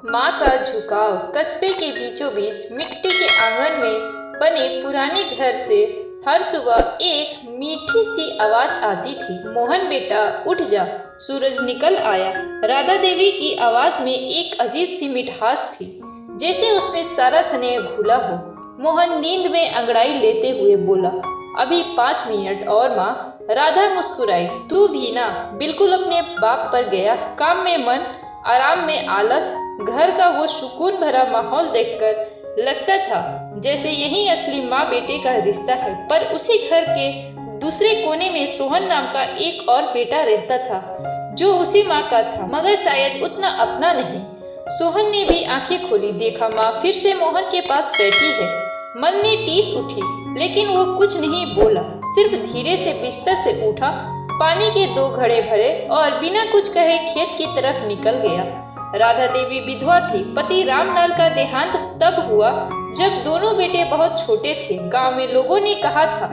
माँ का झुकाव। कस्बे के बीचों बीच मिट्टी के आंगन में बने पुराने घर से हर सुबह एक मीठी सी आवाज आती थी, मोहन बेटा उठ जा, सूरज निकल आया। राधा देवी की आवाज में एक अजीब सी मिठास थी, जैसे उसमें सारा स्नेह घुला हो। मोहन नींद में अंगड़ाई लेते हुए बोला, अभी 5 मिनट और माँ। राधा मुस्कुराई, तू भी ना, बिल्कुल अपने बाप पर गया। काम में मन, आराम में आलस। घर का वो सुकून भरा माहौल देखकर लगता था जैसे यही असली माँ बेटे का रिश्ता है। पर उसी घर के दूसरे कोने में सोहन नाम का एक और बेटा रहता था, जो उसी माँ का था, मगर शायद उतना अपना नहीं। सोहन ने भी आंखें खोली, देखा माँ फिर से मोहन के पास बैठी है। मन में टीस उठी, लेकिन वो कुछ नहीं बोला, सिर्फ धीरे से बिस्तर से उठा, पानी के 2 घड़े भरे और बिना कुछ कहे खेत की तरफ निकल गया। राधा देवी विधवा थी। पति रामलाल का देहांत तब हुआ जब दोनों बेटे बहुत छोटे थे। गांव में लोगों ने कहा था,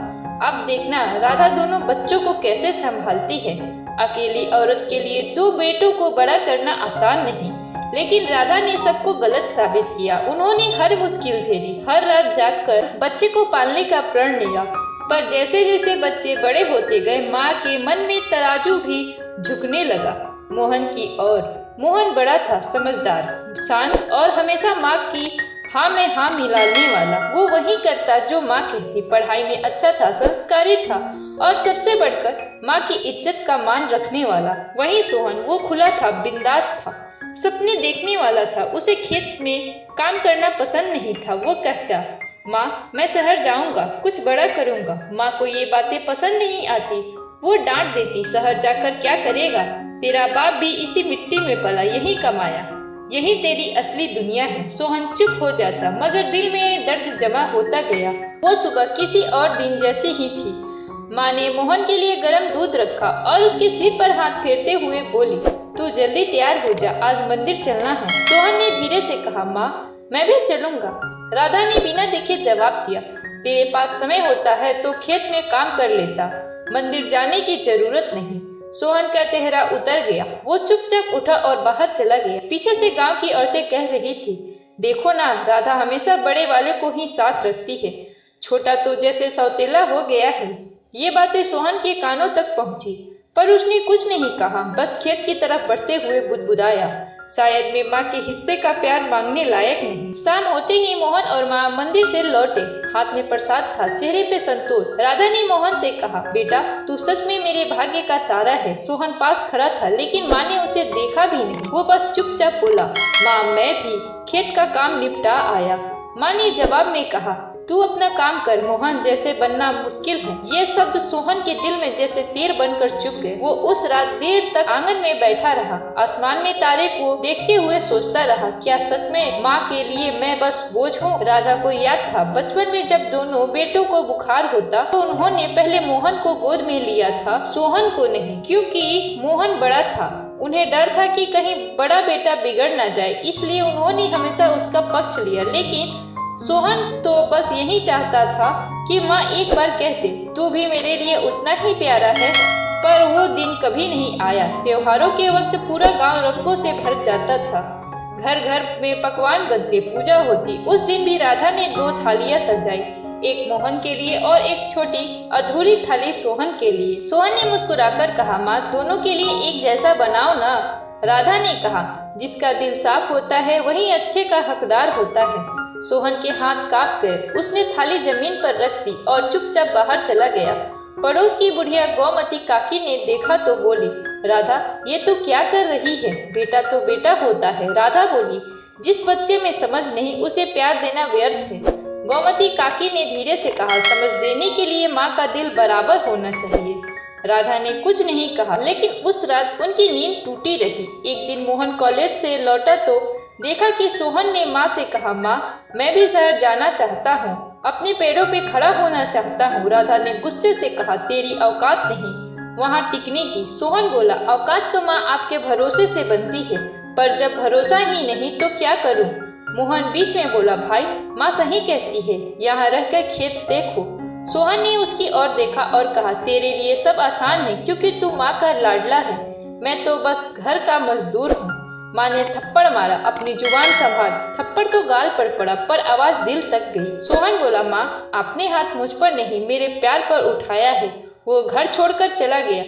अब देखना राधा दोनों बच्चों को कैसे संभालती है। अकेली औरत के लिए 2 बेटों को बड़ा करना आसान नहीं, लेकिन राधा ने सबको गलत साबित किया। उन्होंने हर मुश्किल झेली, हर रात जागकर बच्चे को पालने का प्रण लिया। पर जैसे जैसे बच्चे बड़े होते गए, माँ के मन में तराजू भी झुकने लगा मोहन की ओर। मोहन बड़ा था, समझदार, शांत और हमेशा माँ की हाँ में हाँ मिलाने वाला। वो वही करता जो माँ कहती। पढ़ाई में अच्छा था, संस्कारी था और सबसे बढ़कर माँ की इज्जत का मान रखने वाला। वही सोहन, वो खुला था, बिंदास था, सपने देखने वाला था। उसे खेत में काम करना पसंद नहीं था। वो कहता, माँ मैं शहर जाऊंगा, कुछ बड़ा करूंगा। माँ को ये बातें पसंद नहीं आती। वो डांट देती, शहर जाकर क्या करेगा, तेरा बाप भी इसी मिट्टी में पला, यही कमाया, यही तेरी असली दुनिया है। सोहन चुप हो जाता, मगर दिल में दर्द जमा होता गया। वो सुबह किसी और दिन जैसी ही थी। माँ ने मोहन के लिए गर्म दूध रखा और उसके सिर पर हाथ फेरते हुए बोली, तू जल्दी तैयार हो जा, आज मंदिर चलना है। सोहन ने धीरे से कहा, माँ मैं भी चलूंगा। राधा ने बिना देखे जवाब दिया, तेरे पास समय होता है तो खेत में काम कर लेता, मंदिर जाने की जरूरत नहीं। सोहन का चेहरा उतर गया। वो चुपचाप उठा और बाहर चला गया। पीछे से गांव की औरतें कह रही थी, देखो ना, राधा हमेशा बड़े वाले को ही साथ रखती है, छोटा तो जैसे सौतेला हो गया है। ये बातें सोहन के कानों तक पहुंची, पर उसने कुछ नहीं कहा, बस खेत की तरफ बढ़ते हुए बुदबुदाया, शायद मैं माँ के हिस्से का प्यार मांगने लायक नहीं। शाम होते ही मोहन और माँ मंदिर से लौटे। हाथ में प्रसाद था, चेहरे पे संतोष। राधा ने मोहन से कहा, बेटा तू सच में मेरे भाग्य का तारा है। सोहन पास खड़ा था, लेकिन माँ ने उसे देखा भी नहीं। वो बस चुपचाप बोला, माँ मैं भी खेत का काम निपटा आया। माँ ने जवाब में कहा, तू अपना काम कर, मोहन जैसे बनना मुश्किल है। ये शब्द सोहन के दिल में जैसे तीर बनकर चुभ गए। वो उस रात देर तक आंगन में बैठा रहा, आसमान में तारे को देखते हुए सोचता रहा, क्या सच में माँ के लिए मैं बस बोझ हूँ। राधा को याद था, बचपन में जब दोनों बेटों को बुखार होता तो उन्होंने पहले मोहन को गोद में लिया था, सोहन को नहीं, क्योंकि मोहन बड़ा था। उन्हें डर था कि कहीं बड़ा बेटा बिगड़ न जाए, इसलिए उन्होंने हमेशा उसका पक्ष लिया। लेकिन सोहन तो बस यही चाहता था कि माँ एक बार कह दे, तू भी मेरे लिए उतना ही प्यारा है। पर वो दिन कभी नहीं आया। त्योहारों के वक्त पूरा गांव रंगों से भर जाता था, घर घर में पकवान बनते, पूजा होती। उस दिन भी राधा ने 2 थालियां सजाई, एक मोहन के लिए और एक छोटी अधूरी थाली सोहन के लिए। सोहन ने मुस्कुराकर कहा, माँ दोनों के लिए एक जैसा बनाओ ना। राधा ने कहा, जिसका दिल साफ होता है वही अच्छे का हकदार होता है। सोहन के हाथ कांप गए। उसने थाली जमीन पर रख दी और चुपचाप बाहर चला गया। पड़ोस की बुढ़िया गोमती काकी ने देखा तो बोली, राधा ये तू क्या कर रही है, बेटा तो बेटा होता है। राधा बोली, जिस बच्चे में समझ नहीं उसे प्यार देना व्यर्थ है। गोमती काकी ने धीरे से कहा, समझ देने के लिए माँ का दिल बराबर होना चाहिए। राधा ने कुछ नहीं कहा, लेकिन उस रात उनकी नींद टूटी रही। एक दिन मोहन कॉलेज से लौटा तो देखा कि सोहन ने माँ से कहा, माँ मैं भी शहर जाना चाहता हूँ, अपने पैरों पे खड़ा होना चाहता हूँ। राधा ने गुस्से से कहा, तेरी औकात नहीं वहाँ टिकने की। सोहन बोला, औकात तो माँ आपके भरोसे से बनती है, पर जब भरोसा ही नहीं तो क्या करूँ। मोहन बीच में बोला, भाई माँ सही कहती है, यहाँ रहकर खेत देखो। सोहन ने उसकी ओर देखा और कहा, तेरे लिए सब आसान है क्योंकि तू माँ का लाडला है, मैं तो बस घर का मजदूर हूँ। माँ ने थप्पड़ मारा। अपनी जुबान संभाल। थप्पड़ तो गाल पर पड़ा पर आवाज दिल तक गई। सोहन बोला, माँ आपने हाथ मुझ पर नहीं मेरे प्यार पर उठाया है। वो घर छोड़कर चला गया।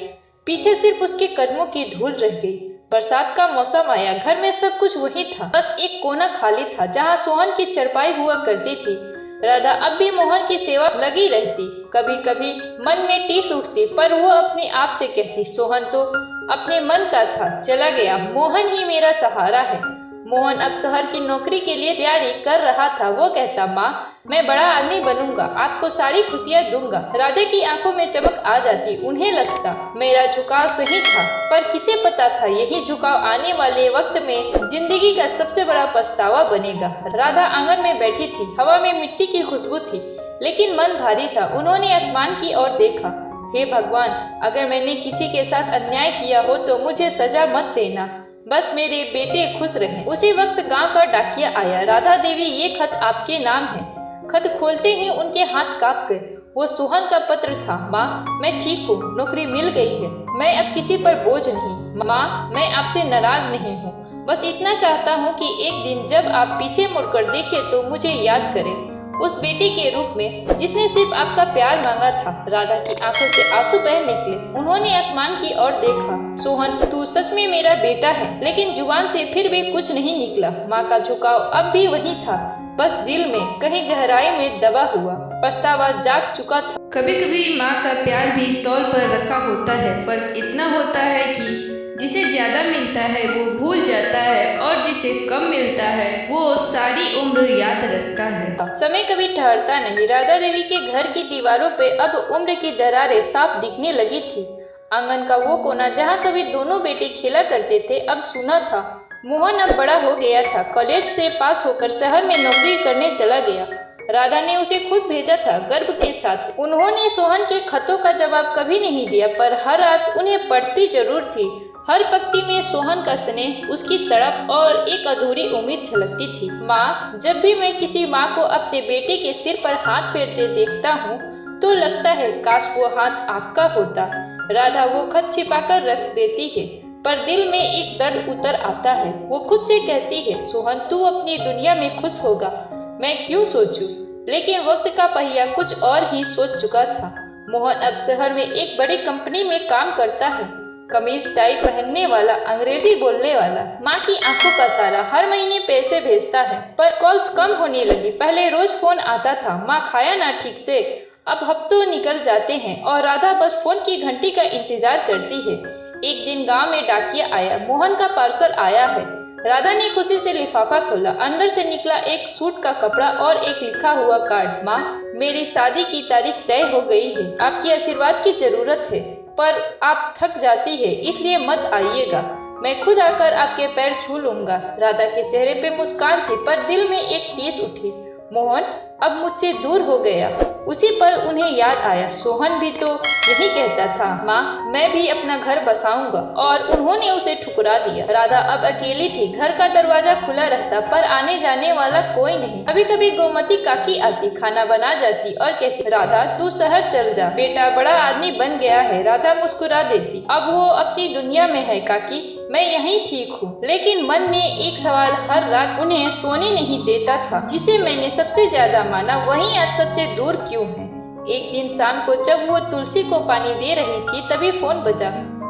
पीछे सिर्फ उसके कदमों की धूल रह गई। बरसात का मौसम आया। घर में सब कुछ वही था, बस एक कोना खाली था जहाँ सोहन की चारपाई हुआ करती थी। राधा अब भी मोहन की सेवा लगी रहती। कभी कभी मन में टीस उठती पर वो अपने आप से कहती, सोहन तो अपने मन का था, चला गया। मोहन ही मेरा सहारा है। मोहन अब शहर की नौकरी के लिए तैयारी कर रहा था। वो कहता, माँ मैं बड़ा आदमी बनूंगा, आपको सारी खुशियाँ दूंगा। राधे की आंखों में चमक आ जाती। उन्हें लगता मेरा झुकाव सही था, पर किसे पता था यही झुकाव आने वाले वक्त में जिंदगी का सबसे बड़ा पछतावा बनेगा। राधा आंगन में बैठी थी। हवा में मिट्टी की खुशबू थी, लेकिन मन भारी था। उन्होंने आसमान की ओर देखा। हे भगवान, अगर मैंने किसी के साथ अन्याय किया हो तो मुझे सजा मत देना, बस मेरे बेटे खुश रहें। उसी वक्त गांव का डाकिया आया। राधा देवी, ये खत आपके नाम है। खत खोलते ही उनके हाथ कांप गए। वो सोहन का पत्र था। माँ मैं ठीक हूँ, नौकरी मिल गई है, मैं अब किसी पर बोझ नहीं। माँ मैं आपसे नाराज नहीं हूँ, बस इतना चाहता हूँ कि एक दिन जब आप पीछे मुड़कर देखें तो मुझे याद करें, उस बेटे के रूप में जिसने सिर्फ आपका प्यार मांगा था। राधा की आंखों से आंसू बह निकले। उन्होंने आसमान की ओर देखा। सोहन तू सच में मेरा बेटा है। लेकिन जुबान से फिर भी कुछ नहीं निकला। माँ का झुकाव अब भी वही था, बस दिल में कहीं गहराई में दबा हुआ पछतावा जाग चुका था। कभी कभी माँ का प्यार भी तौल पर रखा होता है। फर्क इतना होता है कि जिसे ज्यादा मिलता है वो भूल जाता है, और जिसे कम मिलता है वो सारी उम्र याद रखता है। समय कभी ठहरता नहीं। राधा देवी के घर की दीवारों पे अब उम्र की दरारें साफ दिखने लगी थी। आंगन का वो कोना जहाँ कभी दोनों बेटे खेला करते थे अब सूना था। मोहन अब बड़ा हो गया था। कॉलेज से पास होकर शहर में नौकरी करने चला गया। राधा ने उसे खुद भेजा था, गर्व के साथ। उन्होंने सोहन के खतों का जवाब कभी नहीं दिया, पर हर रात उन्हें पढ़ती जरूर थी। हर पंक्ति में सोहन का स्नेह, उसकी तड़प और एक अधूरी उम्मीद झलकती थी। माँ, जब भी मैं किसी माँ को अपने बेटे के सिर पर हाथ फेरते देखता हूँ तो लगता है काश वो हाथ आपका होता। राधा वो खत छिपाकर रख देती है, पर दिल में एक दर्द उतर आता है। वो खुद से कहती है, सोहन तू अपनी दुनिया में खुश होगा, मैं क्यों सोचूं? लेकिन वक्त का पहिया कुछ और ही सोच चुका था। मोहन अब शहर में एक बड़ी कंपनी में काम करता है। कमीज टाई पहनने वाला, अंग्रेजी बोलने वाला, माँ की आंखों का तारा। हर महीने पैसे भेजता है, पर कॉल्स कम होने लगी। पहले रोज फोन आता था, माँ खाया ना ठीक से। अब हफ्तों निकल जाते हैं और राधा बस फोन की घंटी का इंतजार करती है। एक दिन गांव में डाकिया आया। मोहन का पार्सल आया है। राधा ने खुशी से लिफाफा खोला। अंदर से निकला एक सूट का कपड़ा और एक लिखा हुआ कार्ड। माँ, मेरी शादी की तारीख तय हो गई है। आपके आशीर्वाद की जरूरत है, पर आप थक जाती है इसलिए मत आइएगा। मैं खुद आकर आपके पैर छू लूंगा। राधा के चेहरे पे मुस्कान थी, पर दिल में एक टीस उठी। मोहन अब मुझसे दूर हो गया। उसी पर उन्हें याद आया, सोहन भी तो यही कहता था, माँ मैं भी अपना घर बसाऊंगा, और उन्होंने उसे ठुकरा दिया। राधा अब अकेली थी। घर का दरवाजा खुला रहता, पर आने जाने वाला कोई नहीं। कभी कभी गोमती काकी आती, खाना बना जाती और कहती, राधा तू शहर चल जा, बेटा बड़ा आदमी बन गया है। राधा मुस्कुरा देती, अब वो अपनी दुनिया में है काकी, मैं यहीं ठीक हूँ। लेकिन मन में एक सवाल हर रात उन्हें सोने नहीं देता था, जिसे मैंने सबसे ज्यादा माना वही आज सबसे दूर क्यों है। एक दिन शाम को जब वो तुलसी को पानी दे रही थी तभी फोन बजा।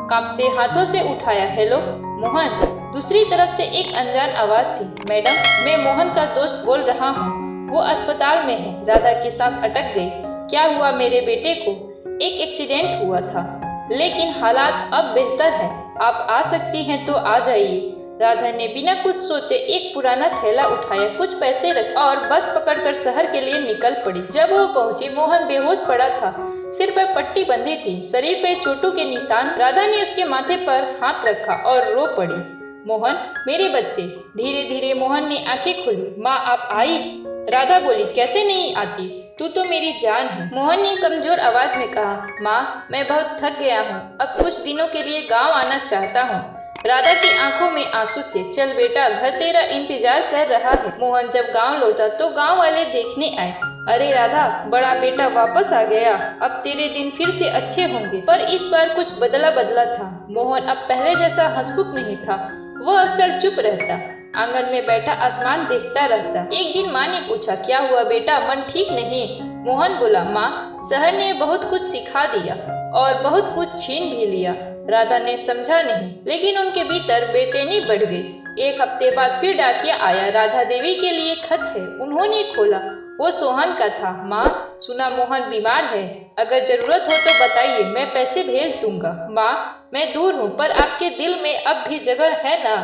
कांपते हाथों से उठाया। हेलो मोहन। दूसरी तरफ से एक अनजान आवाज थी, मैडम मैं मोहन का दोस्त बोल रहा हूँ, वो अस्पताल में है। राधा की सांस अटक गई। क्या हुआ मेरे बेटे को? एक एक्सीडेंट हुआ था, लेकिन हालात अब बेहतर है। आप आ सकती हैं तो आ जाइए। राधा ने बिना कुछ सोचे एक पुराना थैला उठाया, कुछ पैसे रखे और बस पकड़कर शहर के लिए निकल पड़ी। जब वो पहुंची, मोहन बेहोश पड़ा था। सिर पर पट्टी बंधी थी, शरीर पे चोटों के निशान। राधा ने उसके माथे पर हाथ रखा और रो पड़ी। मोहन मेरे बच्चे। धीरे धीरे मोहन ने आंखें खोली। माँ आप आई? राधा बोली, कैसे नहीं आती, तू तो मेरी जान है। मोहन ने कमजोर आवाज में कहा, माँ मैं बहुत थक गया हूँ, अब कुछ दिनों के लिए गांव आना चाहता हूँ। राधा की आंखों में आंसू थे। चल बेटा, घर तेरा इंतजार कर रहा है। मोहन जब गांव लौटा तो गांव वाले देखने आए। अरे राधा, बड़ा बेटा वापस आ गया, अब तेरे दिन फिर से अच्छे होंगे। पर इस बार कुछ बदला बदला था। मोहन अब पहले जैसा हंसमुख नहीं था। वो अक्सर चुप रहता, आंगन में बैठा आसमान देखता रहता। एक दिन माँ ने पूछा, क्या हुआ बेटा, मन ठीक नहीं? मोहन बोला, माँ, शहर ने बहुत कुछ सिखा दिया और बहुत कुछ छीन भी लिया। राधा ने समझा नहीं, लेकिन उनके भीतर बेचैनी बढ़ गई। एक हफ्ते बाद फिर डाकिया आया। राधा देवी के लिए खत है। उन्होंने खोला, वो सोहन का था। माँ, सुना मोहन बीमार है, अगर जरूरत हो तो बताइए, मैं पैसे भेज दूंगा। माँ, मैं दूर हूँ पर आपके दिल में अब भी जगह है ना?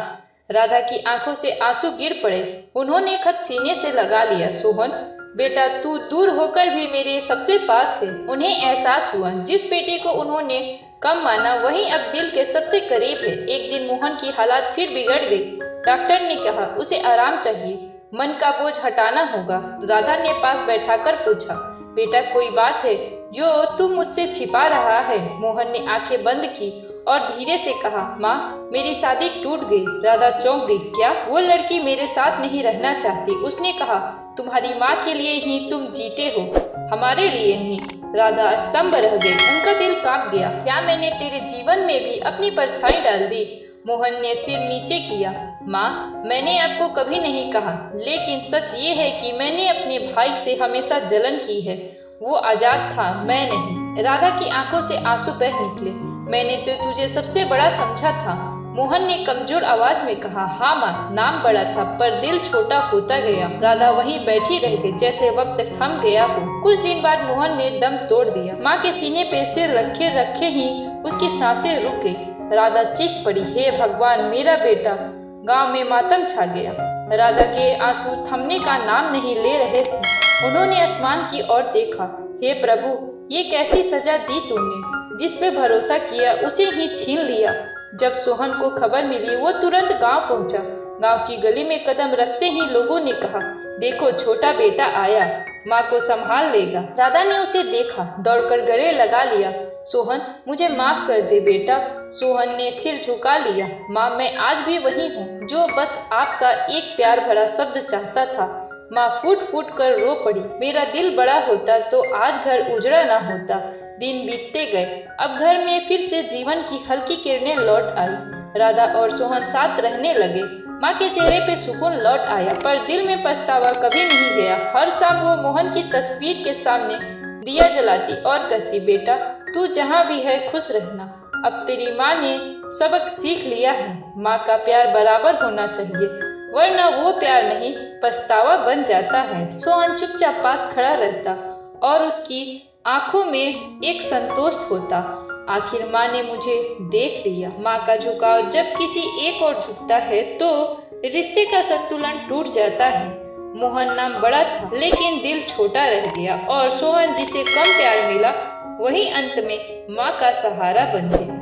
राधा की आंखों से आंसू गिर पड़े। उन्होंने खत सीने से लगा लिया। सोहन बेटा, तू दूर होकर भी मेरे सबसे पास है। उन्हें एहसास हुआ, जिस बेटे को उन्होंने कम माना वही अब दिल के सबसे करीब है। एक दिन मोहन की हालत फिर बिगड़ गई। डॉक्टर ने कहा, उसे आराम चाहिए, मन का बोझ हटाना होगा। राधा ने पास बैठाकर पूछा, बेटा, कोई बात है जो तुम मुझसे छिपा रहा है? मोहन ने आंखें बंद की और धीरे से कहा, माँ, मेरी शादी टूट गई। राधा चौंक गई। क्या? वो लड़की मेरे साथ नहीं रहना चाहती। उसने कहा, तुम्हारी माँ के लिए ही तुम जीते हो, हमारे लिए नहीं। राधा स्तंभ रह गई, उनका दिल कांप गया। क्या मैंने तेरे जीवन में भी अपनी परछाई डाल दी? मोहन ने सिर नीचे किया। माँ, मैंने आपको कभी नहीं कहा, लेकिन सच ये है कि मैंने अपने भाई से हमेशा जलन की है। वो आजाद था, मैं नहीं। राधा की आंखों से आंसू बह निकले। मैंने तो तुझे सबसे बड़ा समझा था। मोहन ने कमजोर आवाज में कहा, हाँ माँ, नाम बड़ा था पर दिल छोटा होता गया। राधा वहीं बैठी रह गई, जैसे वक्त थम गया हो। कुछ दिन बाद मोहन ने दम तोड़ दिया। माँ के सीने पे सिर रखे रखे ही उसकी सांसें रुक गई। राधा चीख पड़ी, हे भगवान, मेरा बेटा। गांव में मातम छा गया। राधा के आंसू थमने का नाम नहीं ले रहे थे। उन्होंने आसमान की ओर देखा। हे प्रभु, ये कैसी सजा दी तूने? जिस पे भरोसा किया उसे ही छीन लिया। जब सोहन को खबर मिली, वो तुरंत गांव पहुंचा। गांव की गली में कदम रखते ही लोगों ने कहा, देखो, छोटा बेटा आया, माँ को संभाल लेगा। राधा ने उसे देखा, दौड़कर गले लगा लिया। सोहन, मुझे माफ कर दे बेटा। सोहन ने सिर झुका लिया। माँ, मैं आज भी वही हूँ जो बस आपका एक प्यार भरा शब्द चाहता था। माँ फूट फूट कर रो पड़ी। मेरा दिल बड़ा होता तो आज घर उजड़ा ना होता। दिन बीतते गए। अब घर में फिर से जीवन की हल्की किरणें लौट आई। राधा और सोहन साथ रहने लगे। माँ के चेहरे पे सुकून लौट आया, पर दिल में पछतावा कभी नहीं गया। हर शाम वो मोहन की तस्वीर के सामने दिया जलाती और कहती, बेटा, तू जहाँ भी है खुश रहना। अब तेरी माँ ने सबक सीख लिया है। माँ का प्यार बराबर होना चाहिए, वरना वो प्यार नहीं, पछतावा बन जाता है। सोहन चुपचाप पास खड़ा रहता और उसकी आंखों में एक संतोष होता। आखिर माँ ने मुझे देख लिया। माँ का झुकाव जब किसी एक ओर झुकता है तो रिश्ते का संतुलन टूट जाता है। मोहन नाम बड़ा था, लेकिन दिल छोटा रह गया और सोहन जिसे कम प्यार मिला वही अंत में माँ का सहारा बन गया।